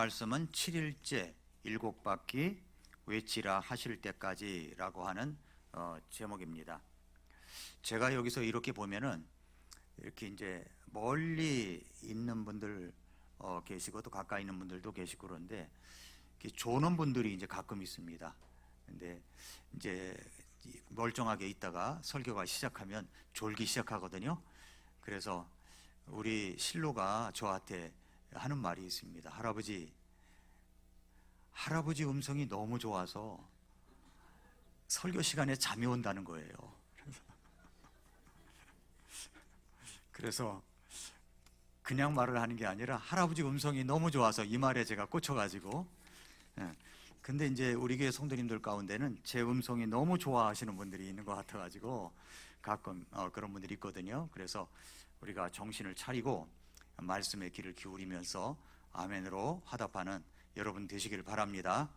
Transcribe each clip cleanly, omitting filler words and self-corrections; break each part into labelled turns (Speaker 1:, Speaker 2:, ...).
Speaker 1: 말씀은 7일째 7바퀴 외치라 하실 때까지라고 하는 제목입니다. 제가 여기서 이렇게 보면은 이렇게 이제 멀리 있는 분들 계시고 또 가까이 있는 분들도 계시고 그런데 이렇게 조는 분들이 이제 가끔 있습니다. 근데 이제 멀쩡하게 있다가 설교가 시작하면 졸기 시작하거든요. 그래서 우리 신로가 저한테 하는 말이 있습니다. 할아버지 음성이 너무 좋아서 설교 시간에 잠이 온다는 거예요. 그래서 그냥 말을 하는 게 아니라 할아버지 음성이 너무 좋아서 이 말에 제가 꽂혀가지고, 근데 이제 우리 교회 성도님들 가운데는 제 음성이 너무 좋아하시는 분들이 있는 것 같아가지고 가끔 그런 분들이 있거든요. 그래서 우리가 정신을 차리고 말씀의 귀를 기울이면서 아멘으로 화답하는 여러분 되시길 바랍니다.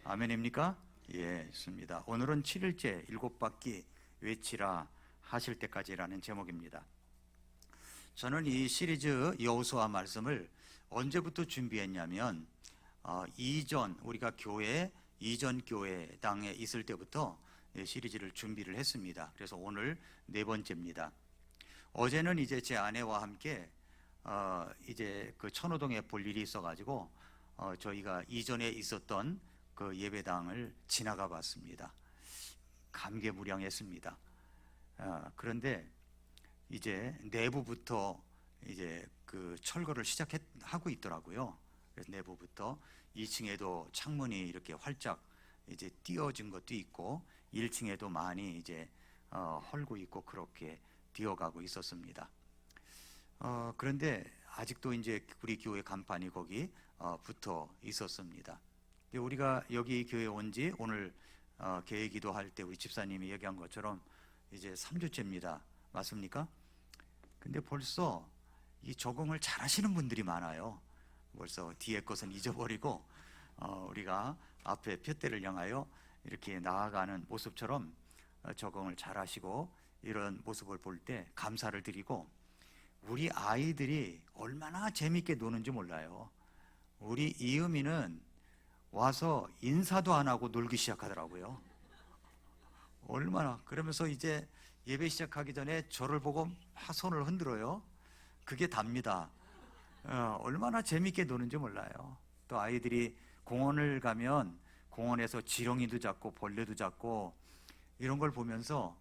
Speaker 1: 아멘입니까? 예, 좋습니다. 오늘은 7일째 7바퀴 외치라 하실 때까지라는 제목입니다. 저는 이 시리즈 여호수아 말씀을 언제부터 준비했냐면 우리가 이전 교회당에 있을 때부터 시리즈를 준비를 했습니다. 그래서 오늘 4번째입니다. 어제는 이제 제 아내와 함께 이제 그 천호동에 볼 일이 있어가지고 저희가 이전에 있었던 그 예배당을 지나가 봤습니다. 감개무량했습니다. 그런데 이제 내부부터 이제 그 철거를 하고 있더라고요. 그래서 내부부터 2층에도 창문이 이렇게 활짝 이제 띄어진 것도 있고 1층에도 많이 이제 헐고 있고 그렇게 뛰어가고 있었습니다. 그런데 아직도 이제 우리 교회 간판이 거기 붙어 있었습니다. 우리가 여기 교회 온 지 오늘 개회 기도할 때 우리 집사님이 얘기한 것처럼 이제 3주째입니다. 맞습니까? 근데 벌써 이 적응을 잘 하시는 분들이 많아요. 벌써 뒤에 것은 잊어버리고 우리가 앞에 푯대를 향하여 이렇게 나아가는 모습처럼 적응을 잘 하시고 이런 모습을 볼 때 감사를 드리고, 우리 아이들이 얼마나 재밌게 노는지 몰라요. 우리 이음이는 와서 인사도 안 하고 놀기 시작하더라고요. 얼마나, 그러면서 이제 예배 시작하기 전에 저를 보고 막 손을 흔들어요. 그게 답니다. 얼마나 재밌게 노는지 몰라요. 또 아이들이 공원을 가면 공원에서 지렁이도 잡고 벌레도 잡고 이런 걸 보면서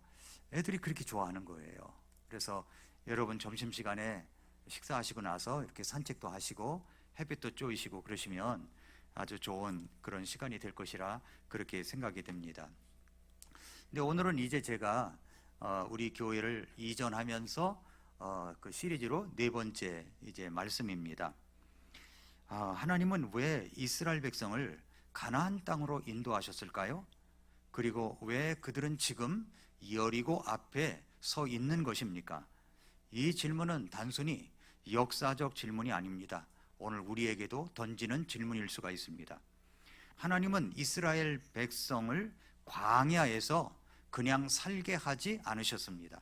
Speaker 1: 애들이 그렇게 좋아하는 거예요. 그래서 여러분 점심시간에 식사하시고 나서 이렇게 산책도 하시고 햇빛도 쬐시고 그러시면 아주 좋은 그런 시간이 될 것이라 그렇게 생각이 됩니다. 근데 오늘은 이제 제가 우리 교회를 이전하면서 그 시리즈로 4번째 이제 말씀입니다. 하나님은 왜 이스라엘 백성을 가나안 땅으로 인도하셨을까요? 그리고 왜 그들은 지금 여리고 앞에 서 있는 것입니까? 이 질문은 단순히 역사적 질문이 아닙니다. 오늘 우리에게도 던지는 질문일 수가 있습니다. 하나님은 이스라엘 백성을 광야에서 그냥 살게 하지 않으셨습니다.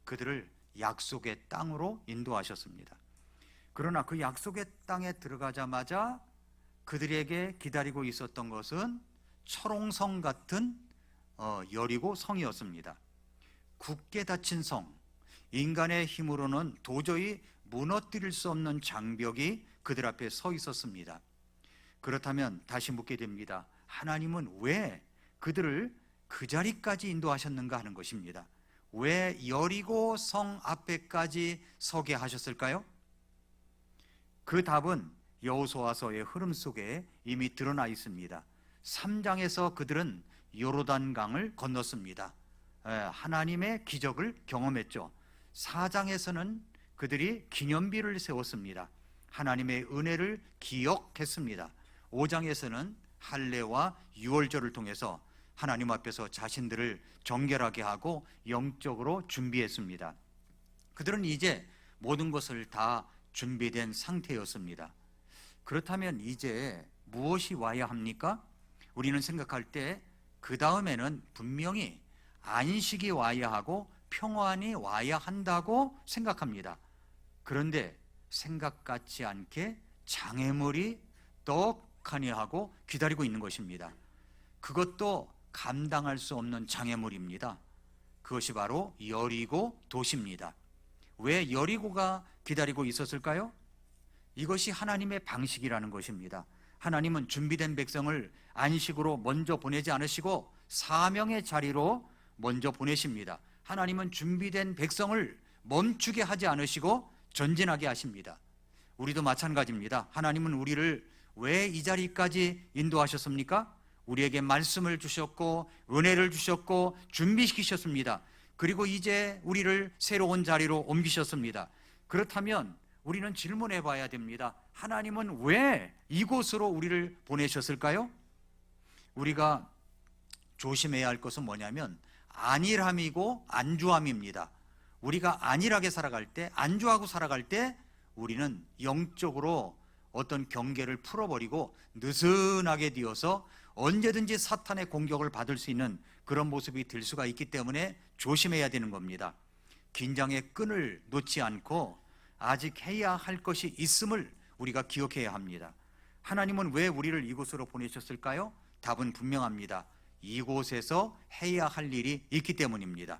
Speaker 1: 그들을 약속의 땅으로 인도하셨습니다. 그러나 그 약속의 땅에 들어가자마자 그들에게 기다리고 있었던 것은 철옹성 같은 여리고 성이었습니다. 굳게 닫힌 성, 인간의 힘으로는 도저히 무너뜨릴 수 없는 장벽이 그들 앞에 서 있었습니다. 그렇다면 다시 묻게 됩니다. 하나님은 왜 그들을 그 자리까지 인도하셨는가 하는 것입니다. 왜 여리고 성 앞에까지 서게 하셨을까요? 그 답은 여호수아서의 흐름 속에 이미 드러나 있습니다. 3장에서 그들은 요르단강을 건넜습니다. 하나님의 기적을 경험했죠. 4장에서는 그들이 기념비를 세웠습니다. 하나님의 은혜를 기억했습니다. 5장에서는 할례와 유월절을 통해서 하나님 앞에서 자신들을 정결하게 하고 영적으로 준비했습니다. 그들은 이제 모든 것을 다 준비된 상태였습니다. 그렇다면 이제 무엇이 와야 합니까? 우리는 생각할 때 그 다음에는 분명히 안식이 와야 하고 평안이 와야 한다고 생각합니다. 그런데 생각 같지 않게 장애물이 떡하니 하고 기다리고 있는 것입니다. 그것도 감당할 수 없는 장애물입니다. 그것이 바로 여리고 도시입니다. 왜 여리고가 기다리고 있었을까요? 이것이 하나님의 방식이라는 것입니다. 하나님은 준비된 백성을 안식으로 먼저 보내지 않으시고 사명의 자리로 먼저 보내십니다. 하나님은 준비된 백성을 멈추게 하지 않으시고 전진하게 하십니다. 우리도 마찬가지입니다. 하나님은 우리를 왜 이 자리까지 인도하셨습니까? 우리에게 말씀을 주셨고 은혜를 주셨고 준비시키셨습니다. 그리고 이제 우리를 새로운 자리로 옮기셨습니다. 그렇다면 우리는 질문해 봐야 됩니다. 하나님은 왜 이곳으로 우리를 보내셨을까요? 우리가 조심해야 할 것은 뭐냐면 안일함이고 안주함입니다. 우리가 안일하게 살아갈 때, 안주하고 살아갈 때 우리는 영적으로 어떤 경계를 풀어버리고 느슨하게 되어서 언제든지 사탄의 공격을 받을 수 있는 그런 모습이 될 수가 있기 때문에 조심해야 되는 겁니다. 긴장의 끈을 놓지 않고 아직 해야 할 것이 있음을 우리가 기억해야 합니다. 하나님은 왜 우리를 이곳으로 보내셨을까요? 답은 분명합니다. 이곳에서 해야 할 일이 있기 때문입니다.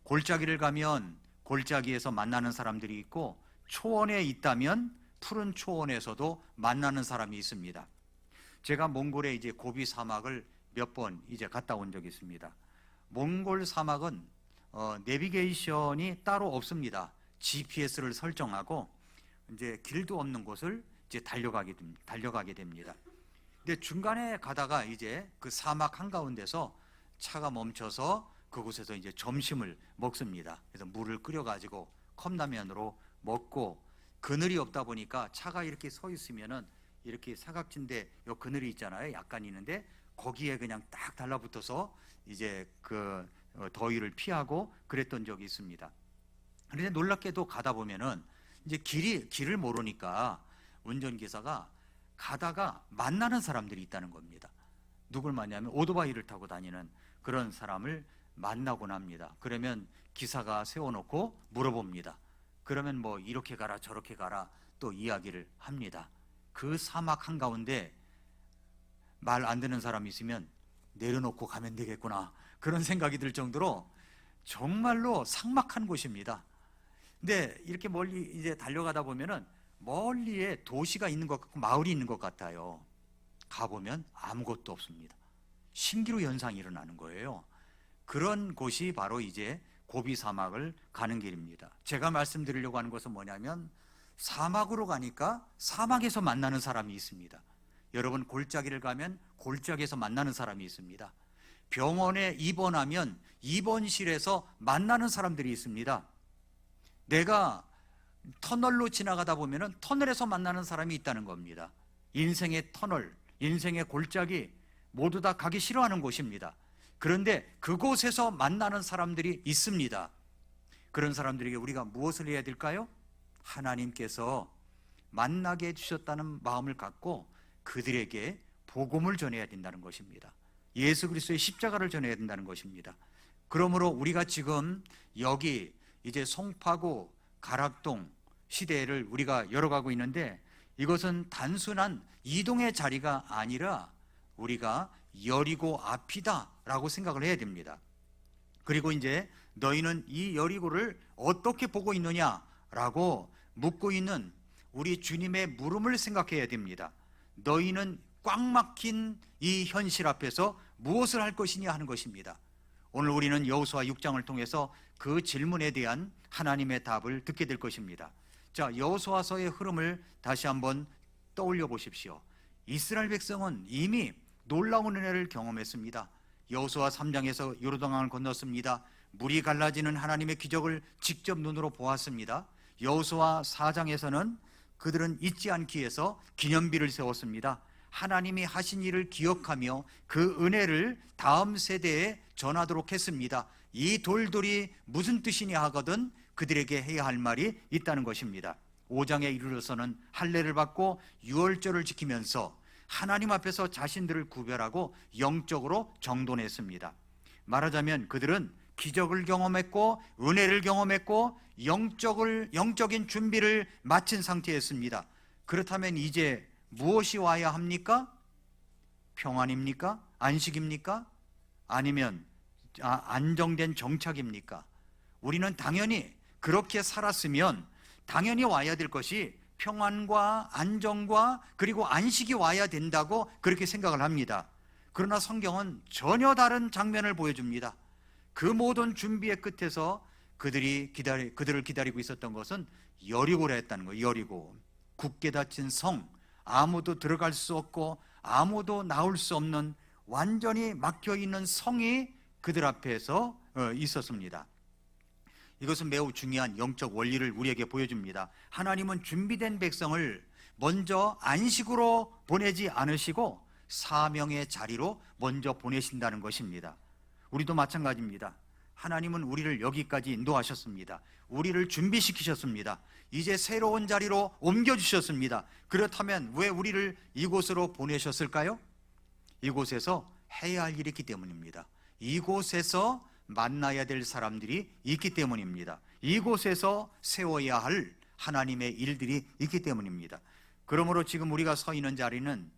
Speaker 1: 골짜기를 가면 골짜기에서 만나는 사람들이 있고 초원에 있다면 푸른 초원에서도 만나는 사람이 있습니다. 제가 몽골의 이제 고비 사막을 몇 번 이제 갔다 온 적이 있습니다. 몽골 사막은 내비게이션이 따로 없습니다. GPS를 설정하고 이제 길도 없는 곳을 이제 달려가게 됩니다. 근데 중간에 가다가 이제 그 사막 한가운데서 차가 멈춰서 그곳에서 이제 점심을 먹습니다. 그래서 물을 끓여가지고 컵라면으로 먹고 그늘이 없다 보니까 차가 이렇게 서 있으면은 이렇게 사각진대 요 그늘이 있잖아요. 약간 있는데 거기에 그냥 딱 달라붙어서 이제 그 더위를 피하고 그랬던 적이 있습니다. 그런데 놀랍게도 가다 보면은 이제 길을 모르니까 운전기사가 가다가 만나는 사람들이 있다는 겁니다. 누굴 만나면 오토바이를 타고 다니는 그런 사람을 만나곤 합니다. 그러면 기사가 세워놓고 물어봅니다. 그러면 뭐 이렇게 가라 저렇게 가라 또 이야기를 합니다. 그 사막 한가운데 말 안 듣는 사람이 있으면 내려놓고 가면 되겠구나 그런 생각이 들 정도로 정말로 삭막한 곳입니다. 근데 이렇게 멀리 이제 달려가다 보면은 멀리에 도시가 있는 것 같고 마을이 있는 것 같아요. 가보면 아무것도 없습니다. 신기루 현상이 일어나는 거예요. 그런 곳이 바로 이제 고비 사막을 가는 길입니다. 제가 말씀드리려고 하는 것은 뭐냐면 사막으로 가니까 사막에서 만나는 사람이 있습니다. 여러분 골짜기를 가면 골짜기에서 만나는 사람이 있습니다. 병원에 입원하면 입원실에서 만나는 사람들이 있습니다. 내가 터널로 지나가다 보면 터널에서 만나는 사람이 있다는 겁니다. 인생의 터널, 인생의 골짜기 모두 다 가기 싫어하는 곳입니다. 그런데 그곳에서 만나는 사람들이 있습니다. 그런 사람들에게 우리가 무엇을 해야 될까요? 하나님께서 만나게 해주셨다는 마음을 갖고 그들에게 복음을 전해야 된다는 것입니다. 예수 그리스도의 십자가를 전해야 된다는 것입니다. 그러므로 우리가 지금 여기 이제 송파구 가락동 시대를 우리가 열어가고 있는데 이것은 단순한 이동의 자리가 아니라 우리가 여리고 앞이다 라고 생각을 해야 됩니다. 그리고 이제 너희는 이 여리고를 어떻게 보고 있느냐 라고 묻고 있는 우리 주님의 물음을 생각해야 됩니다. 너희는 꽉 막힌 이 현실 앞에서 무엇을 할 것이냐 하는 것입니다. 오늘 우리는 여호수아 6장을 통해서 그 질문에 대한 하나님의 답을 듣게 될 것입니다. 자, 여호수아서의 흐름을 다시 한번 떠올려 보십시오. 이스라엘 백성은 이미 놀라운 은혜를 경험했습니다. 여호수아 3장에서 요르단강을 건넜습니다. 물이 갈라지는 하나님의 기적을 직접 눈으로 보았습니다. 여호수아 4장에서는 그들은 잊지 않기 위해서 기념비를 세웠습니다. 하나님이 하신 일을 기억하며 그 은혜를 다음 세대에 전하도록 했습니다. 이 돌돌이 무슨 뜻이냐 하거든 그들에게 해야 할 말이 있다는 것입니다. 5장에 이르러서는 할례를 받고 유월절을 지키면서 하나님 앞에서 자신들을 구별하고 영적으로 정돈했습니다. 말하자면 그들은 기적을 경험했고 은혜를 경험했고 영적인 준비를 마친 상태였습니다. 그렇다면 이제 무엇이 와야 합니까? 평안입니까? 안식입니까? 아니면 안정된 정착입니까? 우리는 당연히 그렇게 살았으면 당연히 와야 될 것이 평안과 안정과 그리고 안식이 와야 된다고 그렇게 생각을 합니다. 그러나 성경은 전혀 다른 장면을 보여줍니다. 그 모든 준비의 끝에서 그들을 기다리고 있었던 것은 여리고라 했다는 거예요. 여리고, 굳게 닫힌 성, 아무도 들어갈 수 없고 아무도 나올 수 없는 완전히 막혀있는 성이 그들 앞에서 있었습니다. 이것은 매우 중요한 영적 원리를 우리에게 보여줍니다. 하나님은 준비된 백성을 먼저 안식으로 보내지 않으시고 사명의 자리로 먼저 보내신다는 것입니다. 우리도 마찬가지입니다. 하나님은 우리를 여기까지 인도하셨습니다. 우리를 준비시키셨습니다. 이제 새로운 자리로 옮겨주셨습니다. 그렇다면 왜 우리를 이곳으로 보내셨을까요? 이곳에서 해야 할 일이 있기 때문입니다. 이곳에서 만나야 될 사람들이 있기 때문입니다. 이곳에서 세워야 할 하나님의 일들이 있기 때문입니다. 그러므로 지금 우리가 서 있는 자리는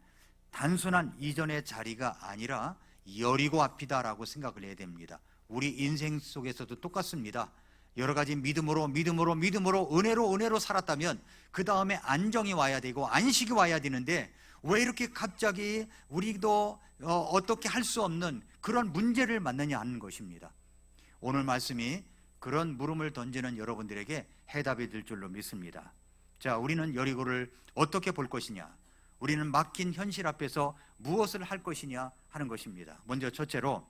Speaker 1: 단순한 이전의 자리가 아니라 여리고 앞이다라고 생각을 해야 됩니다. 우리 인생 속에서도 똑같습니다. 여러 가지 믿음으로 은혜로 살았다면 그 다음에 안정이 와야 되고 안식이 와야 되는데 왜 이렇게 갑자기 우리도 어떻게 할 수 없는 그런 문제를 만나냐 하는 것입니다. 오늘 말씀이 그런 물음을 던지는 여러분들에게 해답이 될 줄로 믿습니다. 자, 우리는 여리고를 어떻게 볼 것이냐, 우리는 맡긴 현실 앞에서 무엇을 할 것이냐 하는 것입니다. 먼저 첫째로,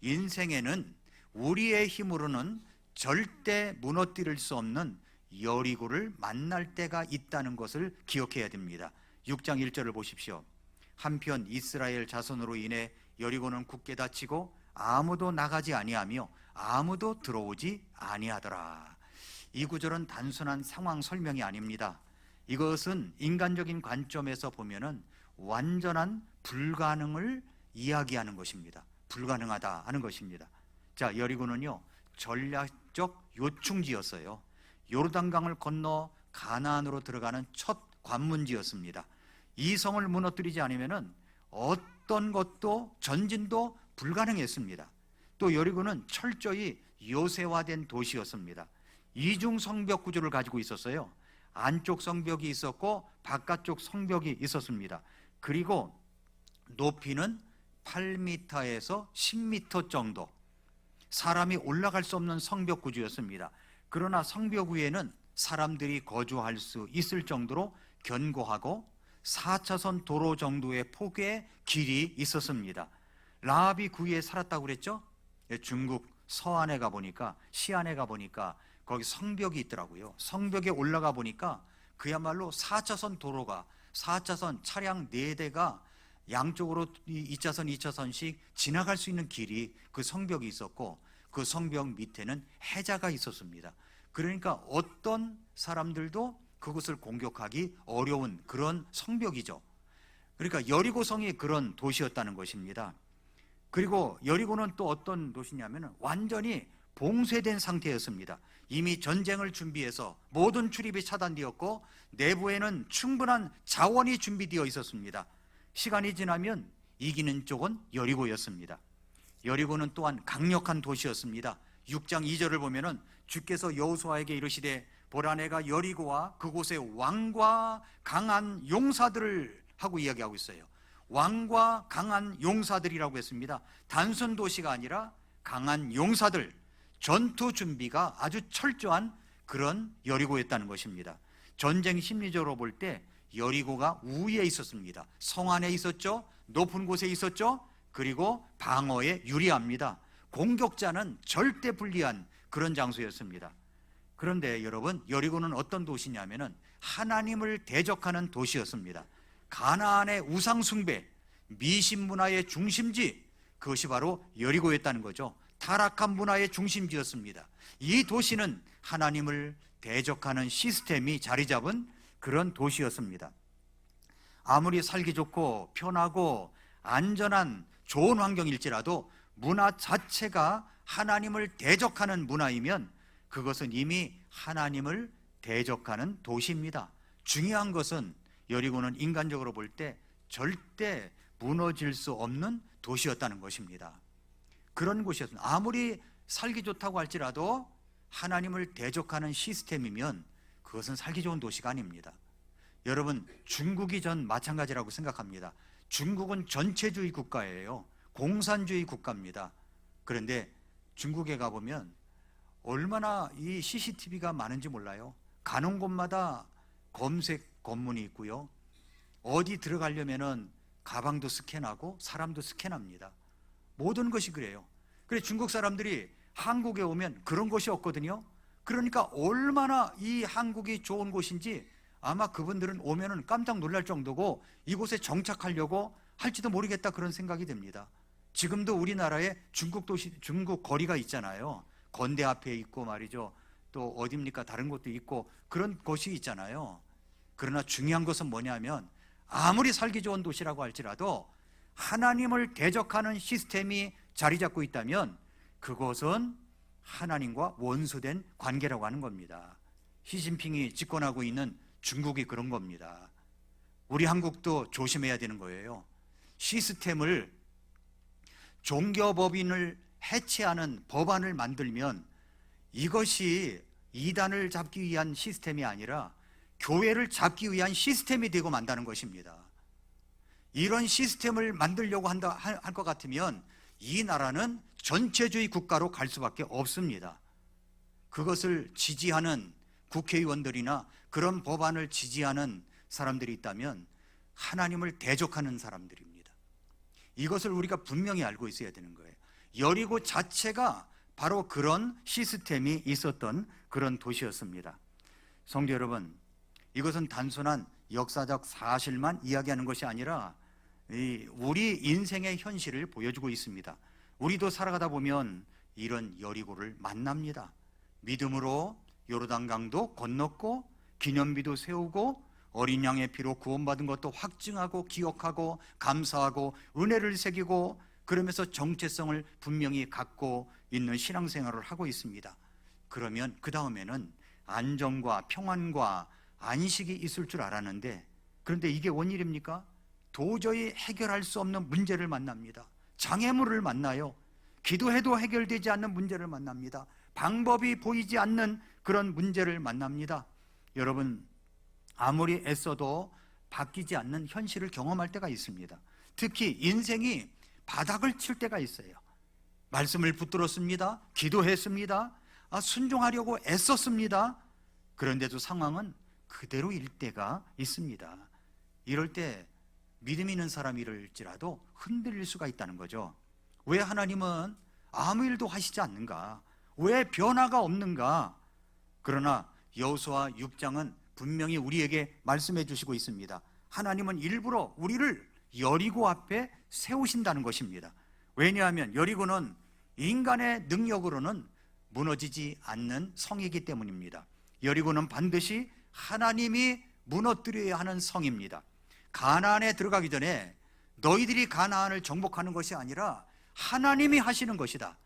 Speaker 1: 인생에는 우리의 힘으로는 절대 무너뜨릴 수 없는 여리고를 만날 때가 있다는 것을 기억해야 됩니다. 6장 1절을 보십시오. 한편 이스라엘 자손으로 인해 여리고는 굳게 닫히고 아무도 나가지 아니하며 아무도 들어오지 아니하더라. 이 구절은 단순한 상황 설명이 아닙니다. 이것은 인간적인 관점에서 보면은 완전한 불가능을 이야기하는 것입니다. 불가능하다 하는 것입니다. 자, 여리고는요, 전략적 요충지였어요. 요르단강을 건너 가나안으로 들어가는 첫 관문지였습니다. 이 성을 무너뜨리지 않으면은 어떤 것도 전진도 불가능했습니다. 또 여리고는 철저히 요새화된 도시였습니다. 이중 성벽 구조를 가지고 있었어요. 안쪽 성벽이 있었고 바깥쪽 성벽이 있었습니다. 그리고 높이는 8m에서 10m 정도, 사람이 올라갈 수 없는 성벽 구조였습니다. 그러나 성벽 위에는 사람들이 거주할 수 있을 정도로 견고하고 4차선 도로 정도의 폭의 길이 있었습니다. 라합이 그 위에 살았다고 그랬죠? 중국 서안에 가보니까, 시안에 가보니까 거기 성벽이 있더라고요. 성벽에 올라가 보니까 그야말로 4차선 도로가, 4차선 차량 4대가 양쪽으로 2차선, 2차선씩 지나갈 수 있는 길이, 그 성벽이 있었고 그 성벽 밑에는 해자가 있었습니다. 그러니까 어떤 사람들도 그것을 공격하기 어려운 그런 성벽이죠. 그러니까 여리고성이 그런 도시였다는 것입니다. 그리고 여리고는 또 어떤 도시냐면 완전히 봉쇄된 상태였습니다. 이미 전쟁을 준비해서 모든 출입이 차단되었고 내부에는 충분한 자원이 준비되어 있었습니다. 시간이 지나면 이기는 쪽은 여리고였습니다. 여리고는 또한 강력한 도시였습니다. 6장 2절을 보면은 주께서 여호수아에게 이르시되 보라, 내가 여리고와 그곳에 왕과 강한 용사들을 하고 이야기하고 있어요. 왕과 강한 용사들이라고 했습니다. 단순 도시가 아니라 강한 용사들, 전투 준비가 아주 철저한 그런 여리고였다는 것입니다. 전쟁 심리적으로 볼 때 여리고가 우위에 있었습니다. 성 안에 있었죠. 높은 곳에 있었죠. 그리고 방어에 유리합니다. 공격자는 절대 불리한 그런 장소였습니다. 그런데 여러분, 여리고는 어떤 도시냐면은 하나님을 대적하는 도시였습니다. 가나안의 우상 숭배, 미신 문화의 중심지, 그것이 바로 여리고였다는 거죠. 타락한 문화의 중심지였습니다. 이 도시는 하나님을 대적하는 시스템이 자리 잡은 그런 도시였습니다. 아무리 살기 좋고 편하고 안전한 좋은 환경일지라도 문화 자체가 하나님을 대적하는 문화이면 그것은 이미 하나님을 대적하는 도시입니다. 중요한 것은 여리고는 인간적으로 볼 때 절대 무너질 수 없는 도시였다는 것입니다. 그런 곳이었습니다. 아무리 살기 좋다고 할지라도 하나님을 대적하는 시스템이면 그것은 살기 좋은 도시가 아닙니다. 여러분, 중국이 전 마찬가지라고 생각합니다. 중국은 전체주의 국가예요. 공산주의 국가입니다. 그런데 중국에 가보면 얼마나 이 CCTV가 많은지 몰라요. 가는 곳마다 검색 검문이 있고요. 어디 들어가려면은 가방도 스캔하고 사람도 스캔합니다. 모든 것이 그래요. 그래 중국 사람들이 한국에 오면 그런 곳이 없거든요. 그러니까 얼마나 이 한국이 좋은 곳인지 아마 그분들은 오면은 깜짝 놀랄 정도고 이곳에 정착하려고 할지도 모르겠다 그런 생각이 듭니다. 지금도 우리나라에 중국 도시, 중국 거리가 있잖아요. 건대 앞에 있고 말이죠. 또 어디입니까? 다른 곳도 있고 그런 곳이 있잖아요. 그러나 중요한 것은 뭐냐면 아무리 살기 좋은 도시라고 할지라도 하나님을 대적하는 시스템이 자리 잡고 있다면 그것은 하나님과 원수된 관계라고 하는 겁니다. 시진핑이 집권하고 있는 중국이 그런 겁니다. 우리 한국도 조심해야 되는 거예요. 시스템을 종교법인을 해체하는 법안을 만들면 이것이 이단을 잡기 위한 시스템이 아니라 교회를 잡기 위한 시스템이 되고 만다는 것입니다. 이런 시스템을 만들려고 할 것 같으면 이 나라는 전체주의 국가로 갈 수밖에 없습니다. 그것을 지지하는 국회의원들이나 그런 법안을 지지하는 사람들이 있다면 하나님을 대적하는 사람들입니다. 이것을 우리가 분명히 알고 있어야 되는 거예요. 여리고 자체가 바로 그런 시스템이 있었던 그런 도시였습니다. 성도 여러분, 이것은 단순한 역사적 사실만 이야기하는 것이 아니라 우리 인생의 현실을 보여주고 있습니다. 우리도 살아가다 보면 이런 여리고를 만납니다. 믿음으로 요르단강도 건넜고 기념비도 세우고 어린 양의 피로 구원받은 것도 확증하고 기억하고 감사하고 은혜를 새기고 그러면서 정체성을 분명히 갖고 있는 신앙생활을 하고 있습니다. 그러면 그 다음에는 안정과 평안과 안식이 있을 줄 알았는데 그런데 이게 원일입니까? 도저히 해결할 수 없는 문제를 만납니다. 장애물을 만나요. 기도해도 해결되지 않는 문제를 만납니다. 방법이 보이지 않는 그런 문제를 만납니다. 여러분, 아무리 애써도 바뀌지 않는 현실을 경험할 때가 있습니다. 특히 인생이 바닥을 칠 때가 있어요. 말씀을 붙들었습니다. 기도했습니다. 순종하려고 애썼습니다. 그런데도 상황은 그대로일 때가 있습니다. 이럴 때 믿음 있는 사람일지라도 흔들릴 수가 있다는 거죠. 왜 하나님은 아무 일도 하시지 않는가? 왜 변화가 없는가? 그러나 여호수아 6장은 분명히 우리에게 말씀해 주시고 있습니다. 하나님은 일부러 우리를 여리고 앞에 세우신다는 것입니다. 왜냐하면 여리고는 인간의 능력으로는 무너지지 않는 성이기 때문입니다. 여리고는 반드시 하나님이 무너뜨려야 하는 성입니다. 가나안에 들어가기 전에 너희들이 가나안을 정복하는 것이 아니라 하나님이 하시는 것이다.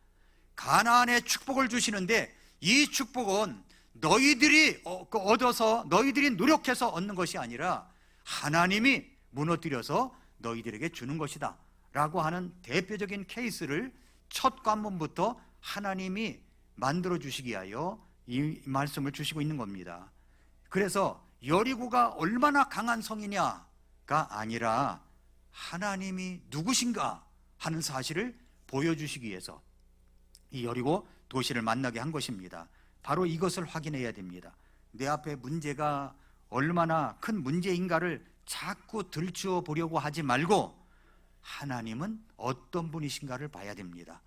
Speaker 1: 가나안에 축복을 주시는데 이 축복은 너희들이 얻어서 너희들이 노력해서 얻는 것이 아니라 하나님이 무너뜨려서 너희들에게 주는 것이다 라고 하는 대표적인 케이스를 첫 관문부터 하나님이 만들어 주시기 위하여 이 말씀을 주시고 있는 겁니다. 그래서 여리고가 얼마나 강한 성이냐가 아니라 하나님이 누구신가 하는 사실을 보여주시기 위해서 이 여리고 도시를 만나게 한 것입니다. 바로 이것을 확인해야 됩니다. 내 앞에 문제가 얼마나 큰 문제인가를 자꾸 들추어 보려고 하지 말고 하나님은 어떤 분이신가를 봐야 됩니다.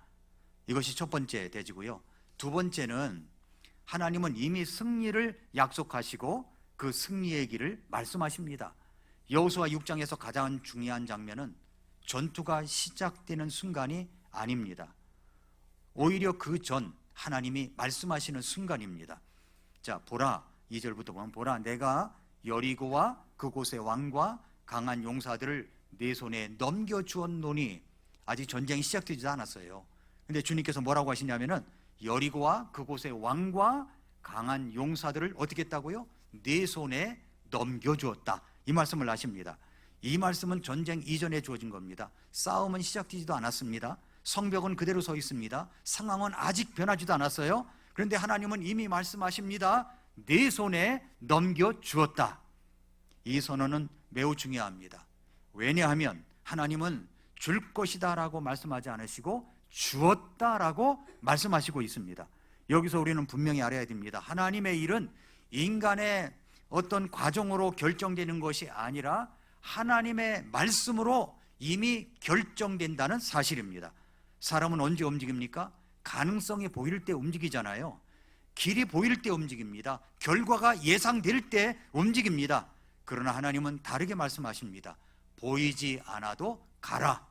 Speaker 1: 이것이 첫 번째 대지고요. 두 번째는 하나님은 이미 승리를 약속하시고 그 승리의 길을 말씀하십니다. 여호수아 6장에서 가장 중요한 장면은 전투가 시작되는 순간이 아닙니다. 오히려 그 전 하나님이 말씀하시는 순간입니다. 자, 보라, 2절부터 보면 보라, 내가 여리고와 그곳의 왕과 강한 용사들을 네 손에 넘겨주었노니 아직 전쟁이 시작되지도 않았어요. 근데 주님께서 뭐라고 하시냐면은 여리고와 그곳의 왕과 강한 용사들을 어떻게 했다고요? 네 손에 넘겨주었다. 이 말씀을 하십니다. 이 말씀은 전쟁 이전에 주어진 겁니다. 싸움은 시작되지도 않았습니다. 성벽은 그대로 서 있습니다. 상황은 아직 변하지도 않았어요. 그런데 하나님은 이미 말씀하십니다. 네 손에 넘겨주었다. 이 선언은 매우 중요합니다. 왜냐하면 하나님은 줄 것이다 라고 말씀하지 않으시고 주었다 라고 말씀하시고 있습니다. 여기서 우리는 분명히 알아야 됩니다. 하나님의 일은 인간의 어떤 과정으로 결정되는 것이 아니라 하나님의 말씀으로 이미 결정된다는 사실입니다. 사람은 언제 움직입니까? 가능성이 보일 때 움직이잖아요. 길이 보일 때 움직입니다. 결과가 예상될 때 움직입니다. 그러나 하나님은 다르게 말씀하십니다. 보이지 않아도 가라.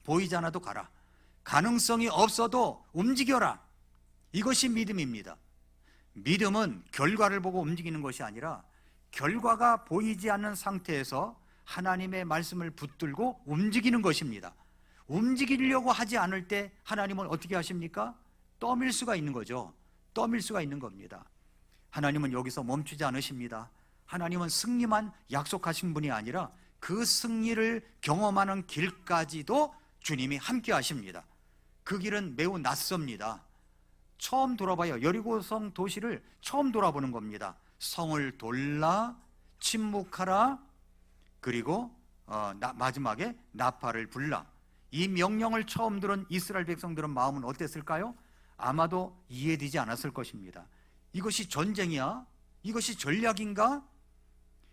Speaker 1: 보이지 않아도 가라. 가능성이 없어도 움직여라. 이것이 믿음입니다. 믿음은 결과를 보고 움직이는 것이 아니라 결과가 보이지 않는 상태에서 하나님의 말씀을 붙들고 움직이는 것입니다. 움직이려고 하지 않을 때 하나님은 어떻게 하십니까? 떠밀 수가 있는 거죠. 떠밀 수가 있는 겁니다. 하나님은 여기서 멈추지 않으십니다. 하나님은 승리만 약속하신 분이 아니라 그 승리를 경험하는 길까지도 주님이 함께 하십니다. 그 길은 매우 낯섭니다. 처음 돌아봐요. 여리고성 도시를 처음 돌아보는 겁니다. 성을 돌라, 침묵하라, 그리고 마지막에 나팔을 불라. 이 명령을 처음 들은 이스라엘 백성들은 마음은 어땠을까요? 아마도 이해되지 않았을 것입니다. 이것이 전쟁이야? 이것이 전략인가?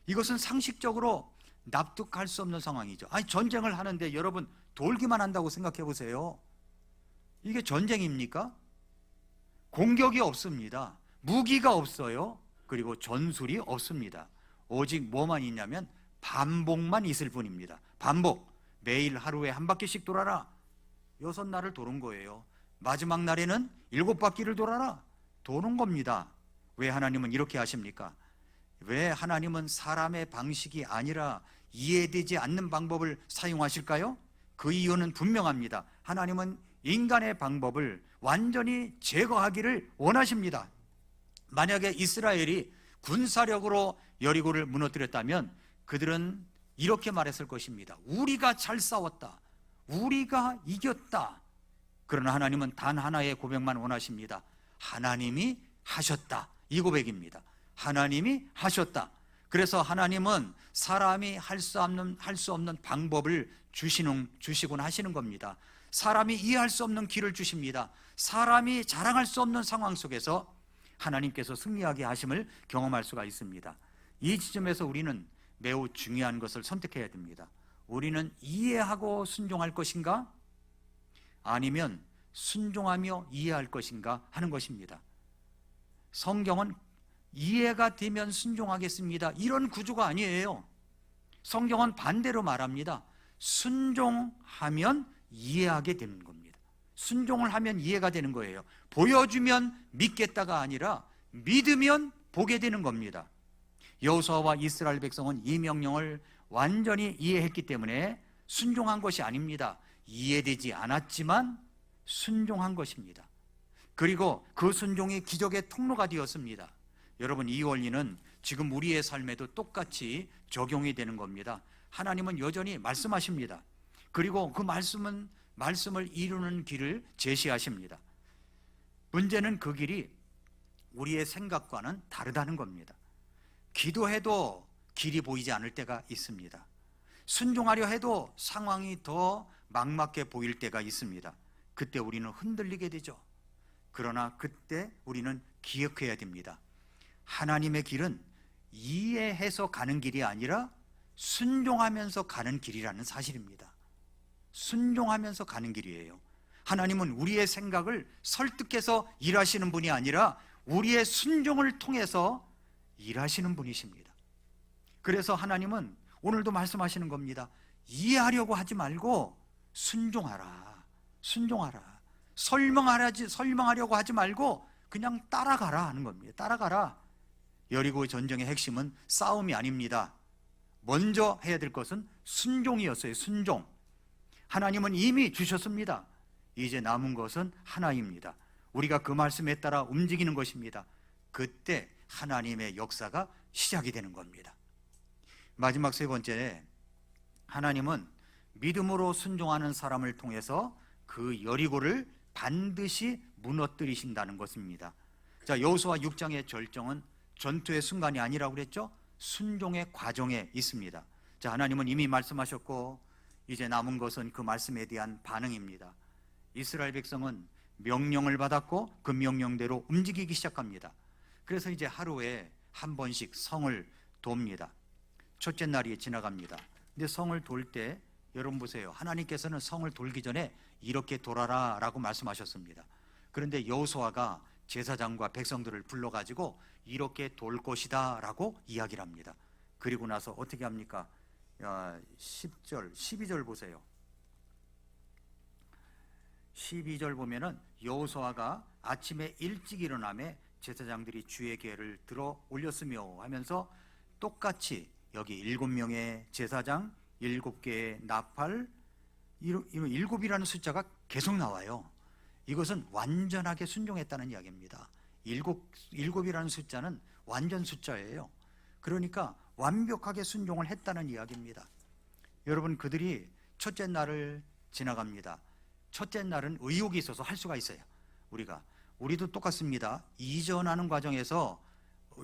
Speaker 1: 이것은 상식적으로 납득할 수 없는 상황이죠. 아니, 전쟁을 하는데 여러분 돌기만 한다고 생각해 보세요. 이게 전쟁입니까? 공격이 없습니다. 무기가 없어요. 그리고 전술이 없습니다. 오직 뭐만 있냐면 반복만 있을 뿐입니다. 반복. 매일 하루에 한 바퀴씩 돌아라. 6날을 도는 거예요. 마지막 날에는 7바퀴를 돌아라. 도는 겁니다. 왜 하나님은 이렇게 하십니까? 왜 하나님은 사람의 방식이 아니라 이해되지 않는 방법을 사용하실까요? 그 이유는 분명합니다. 하나님은 인간의 방법을 완전히 제거하기를 원하십니다. 만약에 이스라엘이 군사력으로 여리고를 무너뜨렸다면 그들은 이렇게 말했을 것입니다. 우리가 잘 싸웠다. 우리가 이겼다. 그러나 하나님은 단 하나의 고백만 원하십니다. 하나님이 하셨다. 이 고백입니다. 하나님이 하셨다. 그래서 하나님은 사람이 할 수 없는 방법을 주시곤 하시는 겁니다. 사람이 이해할 수 없는 길을 주십니다. 사람이 자랑할 수 없는 상황 속에서 하나님께서 승리하게 하심을 경험할 수가 있습니다. 이 지점에서 우리는 매우 중요한 것을 선택해야 됩니다. 우리는 이해하고 순종할 것인가? 아니면 순종하며 이해할 것인가 하는 것입니다. 성경은 이해가 되면 순종하겠습니다, 이런 구조가 아니에요. 성경은 반대로 말합니다. 순종하면 이해하게 되는 겁니다. 순종을 하면 이해가 되는 거예요. 보여주면 믿겠다가 아니라 믿으면 보게 되는 겁니다. 여호수아와 이스라엘 백성은 이 명령을 완전히 이해했기 때문에 순종한 것이 아닙니다. 이해되지 않았지만 순종한 것입니다. 그리고 그 순종이 기적의 통로가 되었습니다. 여러분, 이 원리는 지금 우리의 삶에도 똑같이 적용이 되는 겁니다. 하나님은 여전히 말씀하십니다. 그리고 그 말씀을 이루는 길을 제시하십니다. 문제는 그 길이 우리의 생각과는 다르다는 겁니다. 기도해도 길이 보이지 않을 때가 있습니다. 순종하려 해도 상황이 더 막막해 보일 때가 있습니다. 그때 우리는 흔들리게 되죠. 그러나 그때 우리는 기억해야 됩니다. 하나님의 길은 이해해서 가는 길이 아니라 순종하면서 가는 길이라는 사실입니다. 순종하면서 가는 길이에요. 하나님은 우리의 생각을 설득해서 일하시는 분이 아니라 우리의 순종을 통해서 일하시는 분이십니다. 그래서 하나님은 오늘도 말씀하시는 겁니다. 이해하려고 하지 말고 순종하라. 순종하라. 설명하려고 하지 말고 그냥 따라가라 하는 겁니다. 따라가라. 여리고 전쟁의 핵심은 싸움이 아닙니다. 먼저 해야 될 것은 순종이었어요. 순종. 하나님은 이미 주셨습니다. 이제 남은 것은 하나입니다. 우리가 그 말씀에 따라 움직이는 것입니다. 그때 하나님의 역사가 시작이 되는 겁니다. 마지막 세 번째, 하나님은 믿음으로 순종하는 사람을 통해서 그 여리고를 반드시 무너뜨리신다는 것입니다. 자, 여호수아 6장의 절정은 전투의 순간이 아니라고 그랬죠? 순종의 과정에 있습니다. 자, 하나님은 이미 말씀하셨고 이제 남은 것은 그 말씀에 대한 반응입니다. 이스라엘 백성은 명령을 받았고 그 명령대로 움직이기 시작합니다. 그래서 이제 하루에 한 번씩 성을 돕니다. 첫째 날이 지나갑니다. 근데 성을 돌 때 여러분 보세요. 하나님께서는 성을 돌기 전에 이렇게 돌아라 라고 말씀하셨습니다. 그런데 여호수아가 제사장과 백성들을 불러가지고 이렇게 돌 것이다 라고 이야기를 합니다. 그리고 나서 어떻게 합니까? 10절, 12절 보세요. 12절 보면은 여호수아가 아침에 일찍 일어나매 제사장들이 주의 계를 들어 올렸으며 하면서 똑같이 여기 7명의 제사장, 7개의 나팔, 7이라는 숫자가 계속 나와요. 이것은 완전하게 순종했다는 이야기입니다. 7이라는 숫자는 완전 숫자예요. 그러니까 완벽하게 순종을 했다는 이야기입니다. 여러분, 그들이 첫째 날을 지나갑니다. 첫째 날은 의욕이 있어서 할 수가 있어요. 우리도 똑같습니다. 이전하는 과정에서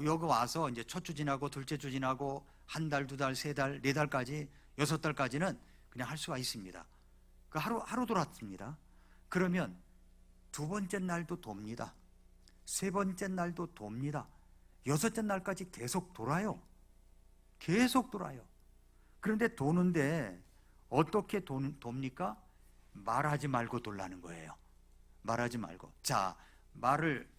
Speaker 1: 여기 와서 이제 첫 주 지나고 둘째 주 지나고 한 달, 두 달, 세 달, 네 달까지, 6달까지는 그냥 할 수가 있습니다. 그 하루 돌았습니다. 그러면 두 번째 날도 돕니다. 세 번째 날도 돕니다. 6째 날까지 계속 돌아요. 계속 돌아요. 그런데 도는데 어떻게 돕니까? 말하지 말고 돌라는 거예요. 말하지 말고. 자, 말을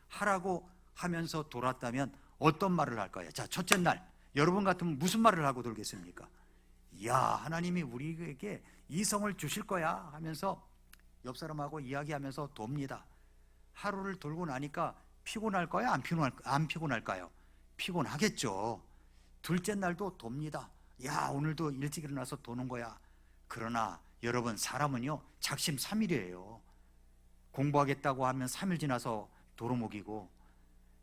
Speaker 1: 하라고 하면서 돌았다면 어떤 말을 할 거예요? 자, 첫째 날 여러분 같으면 무슨 말을 하고 돌겠습니까? 야, 하나님이 우리에게 이 성을 주실 거야 하면서 옆 사람하고 이야기하면서 돕니다. 하루를 돌고 나니까 피곤할까요? 안 피곤할까요? 피곤하겠죠. 둘째 날도 돕니다. 야, 오늘도 일찍 일어나서 도는 거야. 그러나 여러분, 사람은요 작심삼일이에요. 공부하겠다고 하면 3일 지나서 도루묵이고,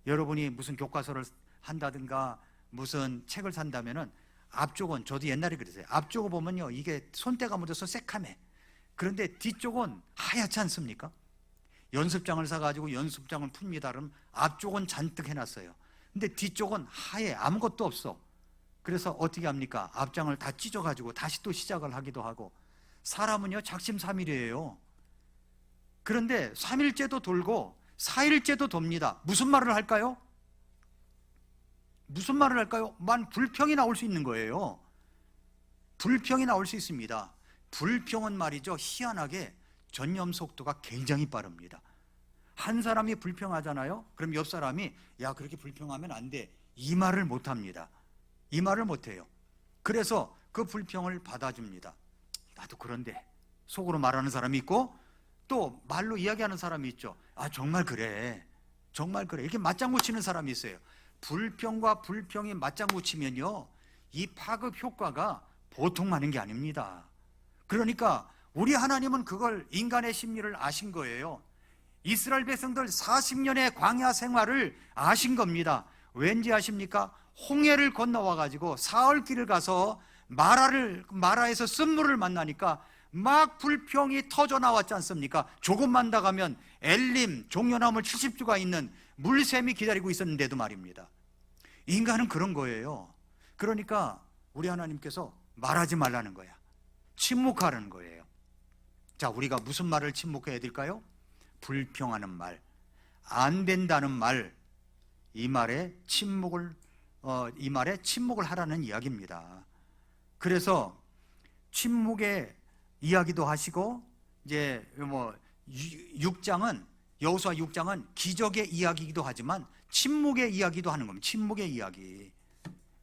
Speaker 1: 여러분이 무슨 교과서를 한다든가 무슨 책을 산다면은 앞쪽은, 저도 옛날에 그랬어요. 앞쪽을 보면요 이게 손때가 묻어서 새카매. 그런데 뒤쪽은 하얗지 않습니까? 연습장을 사가지고 연습장을 풉니다. 그럼 앞쪽은 잔뜩 해놨어요. 근데 뒤쪽은 하얘, 아무것도 없어. 그래서 어떻게 합니까? 앞장을 다 찢어가지고 다시 또 시작을 하기도 하고. 사람은요 작심삼일이에요. 그런데 3일째도 돌고 4일째도 돕니다. 무슨 말을 할까요? 무슨 말을 할까요? 불평이 나올 수 있는 거예요. 불평이 나올 수 있습니다. 불평은 말이죠, 희한하게 전염 속도가 굉장히 빠릅니다. 한 사람이 불평하잖아요. 그럼 옆 사람이 야, 그렇게 불평하면 안 돼, 이 말을 못 합니다. 이 말을 못 해요. 그래서 그 불평을 받아줍니다. 나도 그런데, 속으로 말하는 사람이 있고 또 말로 이야기하는 사람이 있죠. 아, 정말 그래, 정말 그래, 이렇게 맞장구 치는 사람이 있어요. 불평과 불평이 맞장구 치면요 이 파급 효과가 보통 많은 게 아닙니다. 그러니까 우리 하나님은 그걸, 인간의 심리를 아신 거예요. 이스라엘 백성들 40년의 광야 생활을 아신 겁니다. 왠지 아십니까? 홍해를 건너와 가지고 사흘길을 가서 마라에서 쓴물을 만나니까 막 불평이 터져 나왔지 않습니까? 조금만 더 가면 엘림, 종려나무 70주가 있는 물샘이 기다리고 있었는데도 말입니다. 인간은 그런 거예요. 그러니까 우리 하나님께서 말하지 말라는 거야. 침묵하라는 거예요. 자, 우리가 무슨 말을 침묵해야 될까요? 불평하는 말, 안 된다는 말, 이 말에 침묵을 하라는 이야기입니다. 그래서 침묵의 이야기도 하시고, 이제 6장은, 여호수아 6장은 기적의 이야기이기도 하지만 침묵의 이야기도 하는 겁니다. 침묵의 이야기.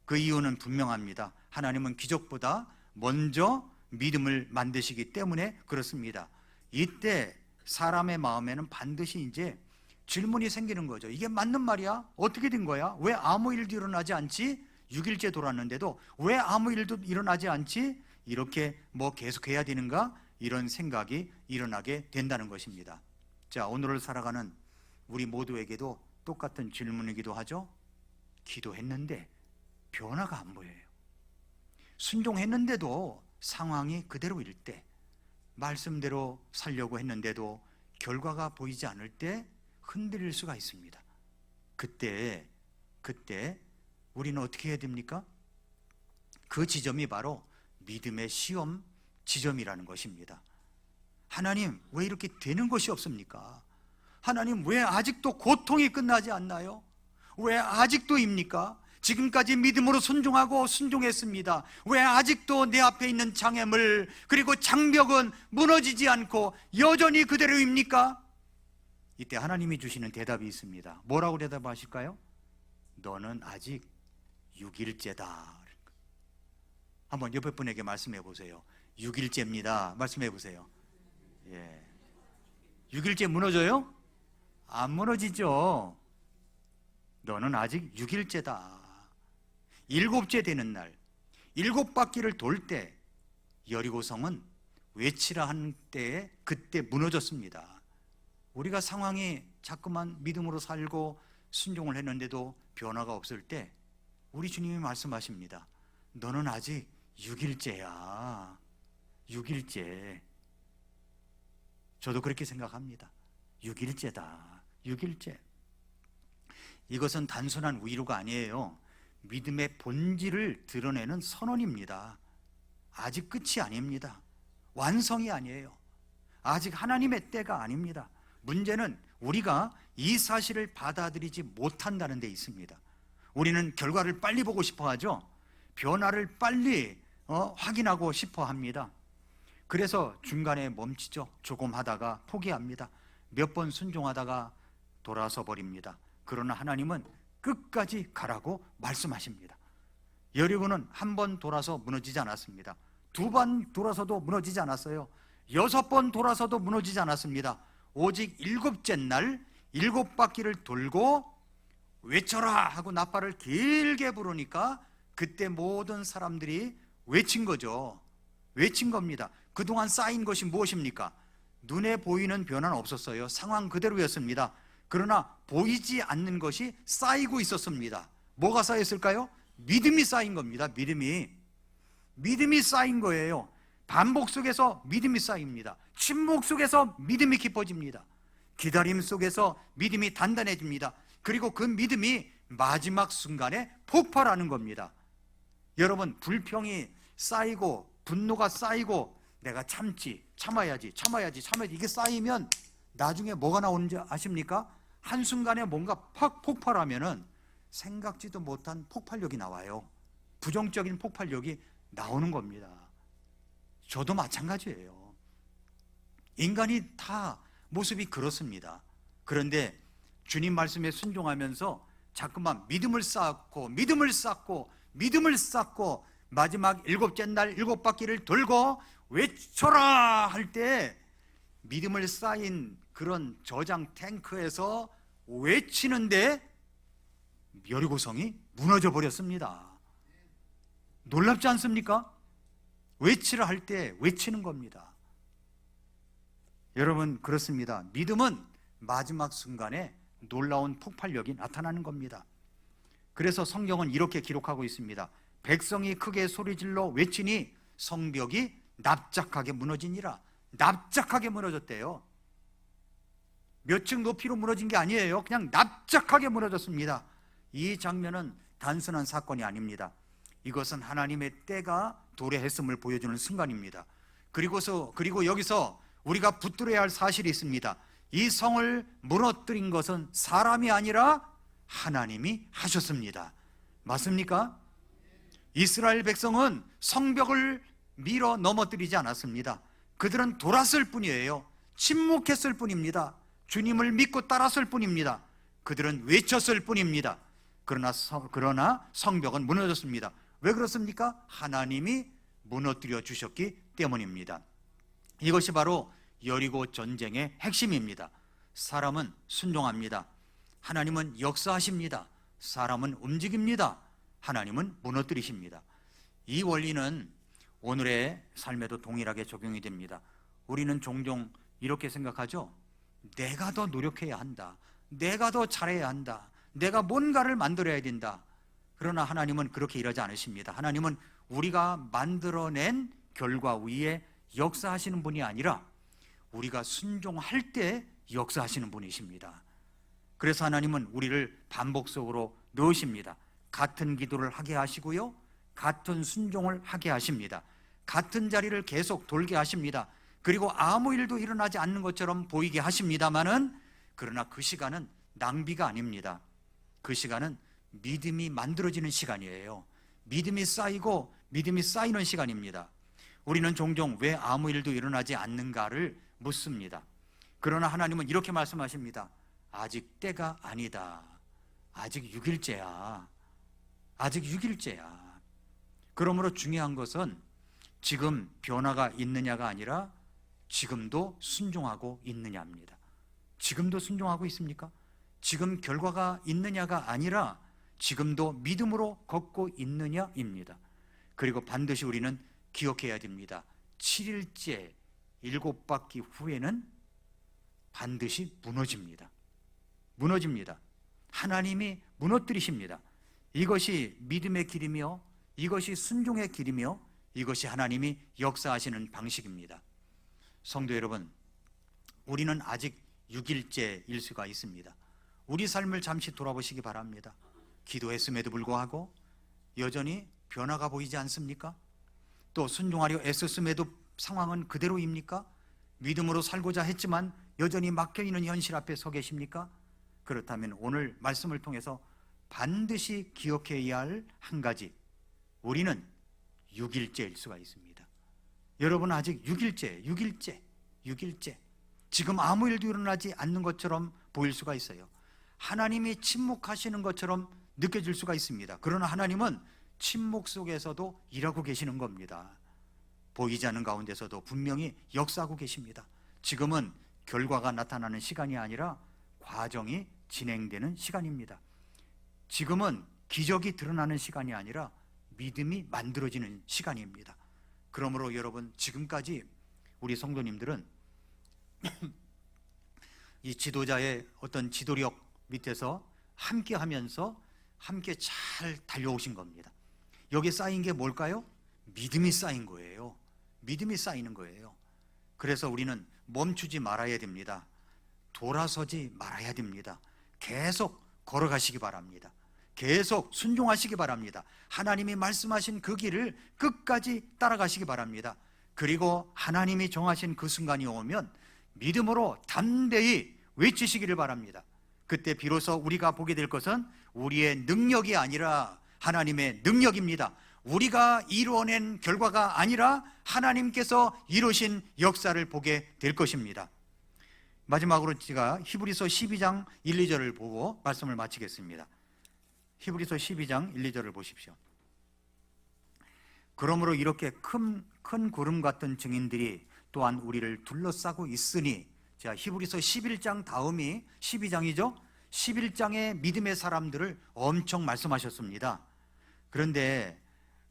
Speaker 1: 그 이유는 분명합니다. 하나님은 기적보다 먼저 믿음을 만드시기 때문에 그렇습니다. 이때 사람의 마음에는 반드시 이제 질문이 생기는 거죠. 이게 맞는 말이야? 어떻게 된 거야? 왜 아무 일도 일어나지 않지? 6일째 돌았는데도 왜 아무 일도 일어나지 않지? 이렇게 계속해야 되는가? 이런 생각이 일어나게 된다는 것입니다. 자, 오늘을 살아가는 우리 모두에게도 똑같은 질문이기도 하죠. 기도했는데 변화가 안 보여요. 순종했는데도 상황이 그대로일 때, 말씀대로 살려고 했는데도 결과가 보이지 않을 때 흔들릴 수가 있습니다. 그때 우리는 어떻게 해야 됩니까? 그 지점이 바로 믿음의 시험 지점이라는 것입니다. 하나님, 왜 이렇게 되는 것이 없습니까? 하나님, 왜 아직도 고통이 끝나지 않나요? 왜 아직도입니까? 지금까지 믿음으로 순종했습니다. 왜 아직도 내 앞에 있는 장애물 그리고 장벽은 무너지지 않고 여전히 그대로입니까? 이때 하나님이 주시는 대답이 있습니다. 뭐라고 대답하실까요? 너는 아직 6일째다. 한번 옆에 분에게 말씀해 보세요. 6일째입니다. 말씀해 보세요. 6일째 무너져요? 안 무너지죠. 너는 아직 6일째다. 7째 되는 날, 7바퀴를 돌 때 여리고성은 외치라 한 때에 그때 무너졌습니다. 우리가 상황이 자꾸만 믿음으로 살고 순종을 했는데도 변화가 없을 때 우리 주님이 말씀하십니다. 너는 아직 6일째야. 6일째. 저도 그렇게 생각합니다. 6일째다. 6일째. 이것은 단순한 위로가 아니에요. 믿음의 본질을 드러내는 선언입니다. 아직 끝이 아닙니다. 완성이 아니에요. 아직 하나님의 때가 아닙니다. 문제는 우리가 이 사실을 받아들이지 못한다는 데 있습니다. 우리는 결과를 빨리 보고 싶어 하죠. 변화를 빨리 확인하고 싶어 합니다. 그래서 중간에 멈추죠. 조금 하다가 포기합니다. 몇 번 순종하다가 돌아서 버립니다. 그러나 하나님은 끝까지 가라고 말씀하십니다. 여리고는 한 번 돌아서 무너지지 않았습니다. 2번 돌아서도 무너지지 않았어요. 6번 돌아서도 무너지지 않았습니다. 오직 7째 날 7바퀴를 돌고 외쳐라 하고 나팔을 길게 부르니까 그때 모든 사람들이 외친 거죠. 외친 겁니다. 그동안 쌓인 것이 무엇입니까? 눈에 보이는 변화는 없었어요. 상황 그대로였습니다. 그러나 보이지 않는 것이 쌓이고 있었습니다. 뭐가 쌓였을까요? 믿음이 쌓인 겁니다. 믿음이 쌓인 거예요. 반복 속에서 믿음이 쌓입니다. 침묵 속에서 믿음이 깊어집니다. 기다림 속에서 믿음이 단단해집니다. 그리고 그 믿음이 마지막 순간에 폭발하는 겁니다. 여러분, 불평이 쌓이고 분노가 쌓이고 내가 참아야지 이게 쌓이면 나중에 뭐가 나오는지 아십니까? 한순간에 뭔가 팍 폭발하면은 생각지도 못한 폭발력이 나와요. 부정적인 폭발력이 나오는 겁니다. 저도 마찬가지예요. 인간이 다 모습이 그렇습니다. 그런데 주님 말씀에 순종하면서 자꾸만 믿음을 쌓고 마지막 7째 날 7바퀴를 돌고 외쳐라 할 때 믿음을 쌓인 그런 저장 탱크에서 외치는데 여리고성이 무너져 버렸습니다. 놀랍지 않습니까? 외치라 할 때 외치는 겁니다. 여러분, 그렇습니다. 믿음은 마지막 순간에 놀라운 폭발력이 나타나는 겁니다. 그래서 성경은 이렇게 기록하고 있습니다. 백성이 크게 소리질러 외치니 성벽이 납작하게 무너지니라. 납작하게 무너졌대요. 몇 층 높이로 무너진 게 아니에요. 그냥 납작하게 무너졌습니다. 이 장면은 단순한 사건이 아닙니다. 이것은 하나님의 때가 도래했음을 보여주는 순간입니다. 그리고 여기서 우리가 붙들어야 할 사실이 있습니다. 이 성을 무너뜨린 것은 사람이 아니라 하나님이 하셨습니다. 맞습니까? 이스라엘 백성은 성벽을 밀어 넘어뜨리지 않았습니다. 그들은 돌았을 뿐이에요. 침묵했을 뿐입니다. 주님을 믿고 따랐을 뿐입니다. 그들은 외쳤을 뿐입니다. 그러나 성벽은 무너졌습니다. 왜 그렇습니까? 하나님이 무너뜨려 주셨기 때문입니다. 이것이 바로 여리고 전쟁의 핵심입니다. 사람은 순종합니다. 하나님은 역사하십니다. 사람은 움직입니다. 하나님은 무너뜨리십니다. 이 원리는 오늘의 삶에도 동일하게 적용이 됩니다. 우리는 종종 이렇게 생각하죠. 내가 더 노력해야 한다. 내가 더 잘해야 한다. 내가 뭔가를 만들어야 된다. 그러나 하나님은 그렇게 일하지 않으십니다. 하나님은 우리가 만들어낸 결과 위에 역사하시는 분이 아니라 우리가 순종할 때 역사하시는 분이십니다. 그래서 하나님은 우리를 반복 속으로 넣으십니다. 같은 기도를 하게 하시고요, 같은 순종을 하게 하십니다. 같은 자리를 계속 돌게 하십니다. 그리고 아무 일도 일어나지 않는 것처럼 보이게 하십니다마는, 그러나 그 시간은 낭비가 아닙니다. 그 시간은 믿음이 만들어지는 시간이에요. 믿음이 쌓이고 믿음이 쌓이는 시간입니다. 우리는 종종 왜 아무 일도 일어나지 않는가를 묻습니다. 그러나 하나님은 이렇게 말씀하십니다. 아직 때가 아니다. 아직 6일째야. 아직 6일째야. 그러므로 중요한 것은 지금 변화가 있느냐가 아니라 지금도 순종하고 있느냐입니다. 지금도 순종하고 있습니까? 지금 결과가 있느냐가 아니라 지금도 믿음으로 걷고 있느냐입니다. 그리고 반드시 우리는 기억해야 됩니다. 7일째 7바퀴 후에는 반드시 무너집니다. 무너집니다. 하나님이 무너뜨리십니다. 이것이 믿음의 길이며 이것이 순종의 길이며 이것이 하나님이 역사하시는 방식입니다. 성도 여러분, 우리는 아직 6일째일 수가 있습니다. 우리 삶을 잠시 돌아보시기 바랍니다. 기도했음에도 불구하고 여전히 변화가 보이지 않습니까? 또 순종하려 애썼음에도 상황은 그대로입니까? 믿음으로 살고자 했지만 여전히 막혀있는 현실 앞에 서 계십니까? 그렇다면 오늘 말씀을 통해서 반드시 기억해야 할 한 가지, 우리는 6일째일 수가 있습니다. 여러분 아직 6일째. 지금 아무 일도 일어나지 않는 것처럼 보일 수가 있어요. 하나님이 침묵하시는 것처럼 느껴질 수가 있습니다. 그러나 하나님은 침묵 속에서도 일하고 계시는 겁니다. 보이지 않는 가운데서도 분명히 역사하고 계십니다. 지금은 결과가 나타나는 시간이 아니라 과정이 진행되는 시간입니다. 지금은 기적이 드러나는 시간이 아니라 믿음이 만들어지는 시간입니다. 그러므로 여러분, 지금까지 우리 성도님들은 이 지도자의 어떤 지도력 밑에서 함께 하면서 함께 잘 달려오신 겁니다. 여기 쌓인 게 뭘까요? 믿음이 쌓인 거예요. 믿음이 쌓이는 거예요. 그래서 우리는 멈추지 말아야 됩니다. 돌아서지 말아야 됩니다. 계속 걸어가시기 바랍니다. 계속 순종하시기 바랍니다. 하나님이 말씀하신 그 길을 끝까지 따라가시기 바랍니다. 그리고 하나님이 정하신 그 순간이 오면 믿음으로 담대히 외치시기를 바랍니다. 그때 비로소 우리가 보게 될 것은 우리의 능력이 아니라 하나님의 능력입니다. 우리가 이루어낸 결과가 아니라 하나님께서 이루신 역사를 보게 될 것입니다. 마지막으로 제가 히브리서 12장 1, 2절을 보고 말씀을 마치겠습니다. 히브리서 12장 1, 2절을 보십시오. 그러므로 이렇게 큰 구름 같은 증인들이 또한 우리를 둘러싸고 있으니, 자, 히브리서 11장 다음이 12장이죠. 11장의 믿음의 사람들을 엄청 말씀하셨습니다. 그런데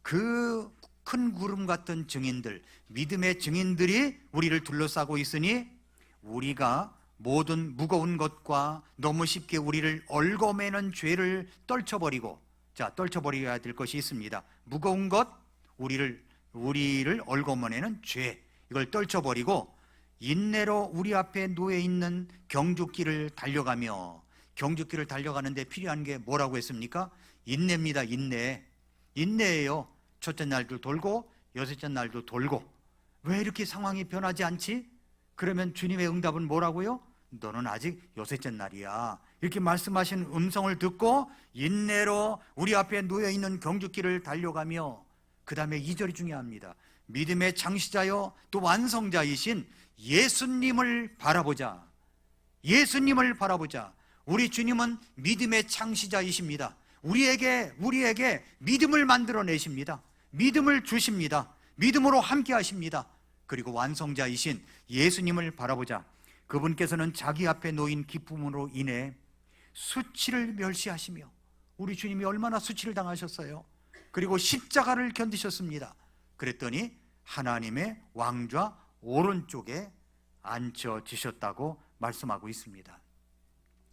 Speaker 1: 그 큰 구름 같은 증인들, 믿음의 증인들이 우리를 둘러싸고 있으니 우리가 모든 무거운 것과 너무 쉽게 우리를 얽어매는 죄를 떨쳐버리고, 자, 떨쳐버려야 될 것이 있습니다. 무거운 것, 우리를 얽어매는 죄, 이걸 떨쳐버리고 인내로 우리 앞에 놓여 있는 경주길을 달려가며, 경주길을 달려가는데 필요한 게 뭐라고 했습니까? 인내입니다. 인내예요. 첫째 날도 돌고 여섯째 날도 돌고. 왜 이렇게 상황이 변하지 않지? 그러면 주님의 응답은 뭐라고요? 너는 아직 여섯째 날이야. 이렇게 말씀하신 음성을 듣고 인내로 우리 앞에 놓여 있는 경주길을 달려가며, 그 다음에 2절이 중요합니다. 믿음의 창시자요 또 완성자이신 예수님을 바라보자. 예수님을 바라보자. 우리 주님은 믿음의 창시자이십니다. 우리에게 믿음을 만들어내십니다. 믿음을 주십니다. 믿음으로 함께 하십니다. 그리고 완성자이신 예수님을 바라보자. 그분께서는 자기 앞에 놓인 기쁨으로 인해 수치를 멸시하시며, 우리 주님이 얼마나 수치를 당하셨어요. 그리고 십자가를 견디셨습니다. 그랬더니 하나님의 왕좌 오른쪽에 앉혀지셨다고 말씀하고 있습니다.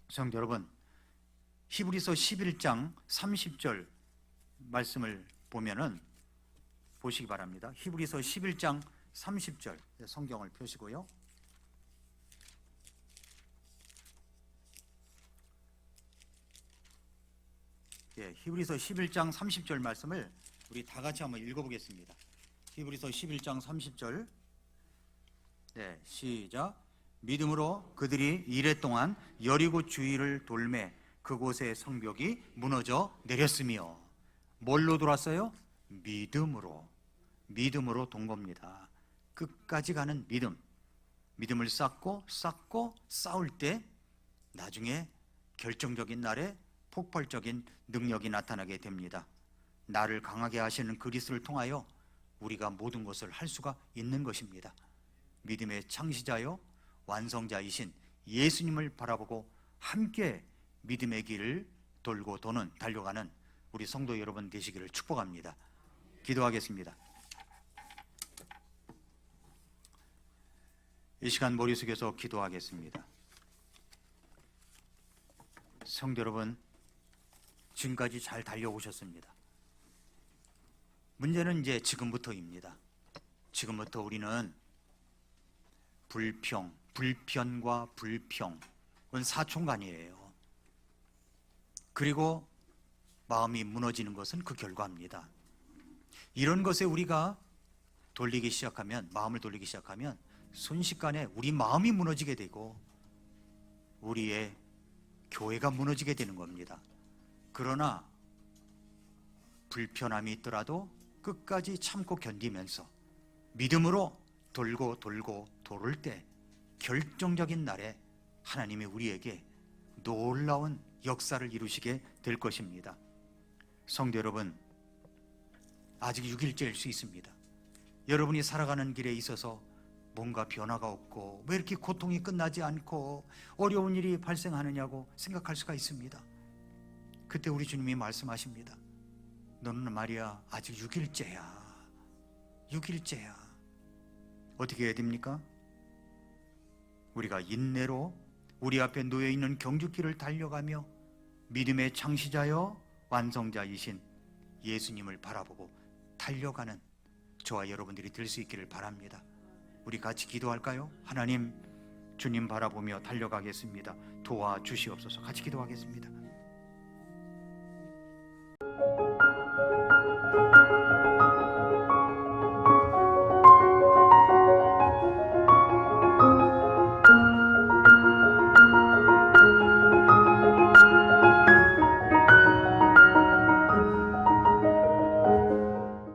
Speaker 1: 성도 여러분, 히브리서 11장 30절 말씀을 보면은 보시기 바랍니다. 히브리서 11장 30절 성경을 펴시고요. 히브리서 11장 30절 말씀을 우리 다 같이 한번 읽어보겠습니다. 히브리서 11장 30절. 네, 시작. 믿음으로 그들이 이레 동안 여리고 주위를 돌매 그곳의 성벽이 무너져 내렸으며, 뭘로 돌았어요? 믿음으로 돈 겁니다. 끝까지 가는 믿음을 쌓고 싸울 때 나중에 결정적인 날에 폭발적인 능력이 나타나게 됩니다. 나를 강하게 하시는 그리스도를 통하여 우리가 모든 것을 할 수가 있는 것입니다. 믿음의 창시자요 완성자이신 예수님을 바라보고 함께 믿음의 길을 돌고 도는 달려가는 우리 성도 여러분 되시기를 축복합니다. 기도하겠습니다. 이 시간 머리 숙여서 기도하겠습니다. 성도 여러분, 지금까지 잘 달려오셨습니다. 문제는 이제 지금부터입니다. 지금부터 우리는 불편과 불평은 사촌간이에요. 그리고 마음이 무너지는 것은 그 결과입니다. 이런 것에 우리가 마음을 돌리기 시작하면 순식간에 우리 마음이 무너지게 되고 우리의 교회가 무너지게 되는 겁니다. 그러나 불편함이 있더라도 끝까지 참고 견디면서 믿음으로 돌고 도를 때 결정적인 날에 하나님이 우리에게 놀라운 역사를 이루시게 될 것입니다. 성도 여러분, 아직 6일째일 수 있습니다. 여러분이 살아가는 길에 있어서 뭔가 변화가 없고 왜 이렇게 고통이 끝나지 않고 어려운 일이 발생하느냐고 생각할 수가 있습니다. 그때 우리 주님이 말씀하십니다. 너는 말이야 아직 6일째야. 어떻게 해야 됩니까? 우리가 인내로 우리 앞에 놓여있는 경주길을 달려가며 믿음의 창시자여 완성자이신 예수님을 바라보고 달려가는 저와 여러분들이 될 수 있기를 바랍니다. 우리 같이 기도할까요? 하나님, 주님 바라보며 달려가겠습니다. 도와주시옵소서. 같이 기도하겠습니다.